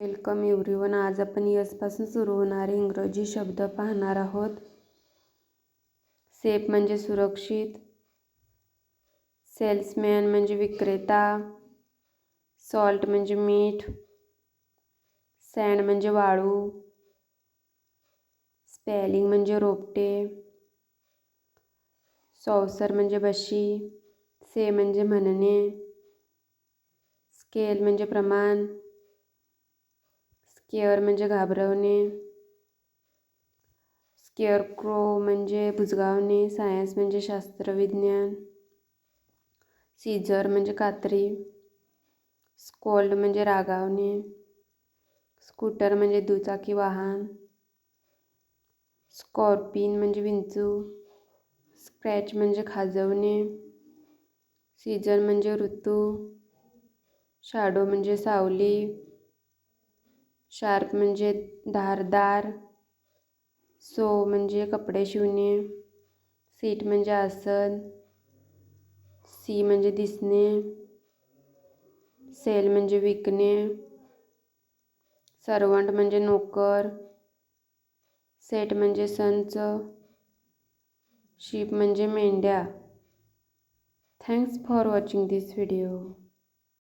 Welcome everyone. आज आपण यसपासून सुरू होणारे इंग्रजी शब्द पाहणार आहोत. सेफ म्हणजे सुरक्षित, सेल्समॅन म्हणजे विक्रेता, सॉल्ट म्हणजे मीठ, सँड म्हणजे वाळू, स्पेलिंग म्हणजे रोपटे, सॉसर म्हणजे बशी, से म्हणजे म्हणणे, स्केल म्हणजे प्रमाण, स्केअर म्हणजे घाबरवणे, स्केअरक्रो म्हणजे बुजगावणे, सायन्स म्हणजे शास्त्रविज्ञान, सीजर म्हणजे कात्री, स्कोल्ड म्हणजे रागावणे, स्कूटर म्हणजे दुचाकी वाहन, स्कॉर्पिन म्हणजे विंचू, स्क्रॅच म्हणजे खाजवणे, सीझन म्हणजे ऋतू, शॅडो म्हणजे सावली, शार्प म्हणजे धारदार, सो म्हणजे कपडे शिवणे, सीट म्हणजे आसन, सी म्हणजे दिसणे, सेल म्हणजे विकणे, सर्वंट म्हणजे नोकर, सेट म्हणजे संच, शीप म्हणजे मेंढ्या. Thanks for watching this video.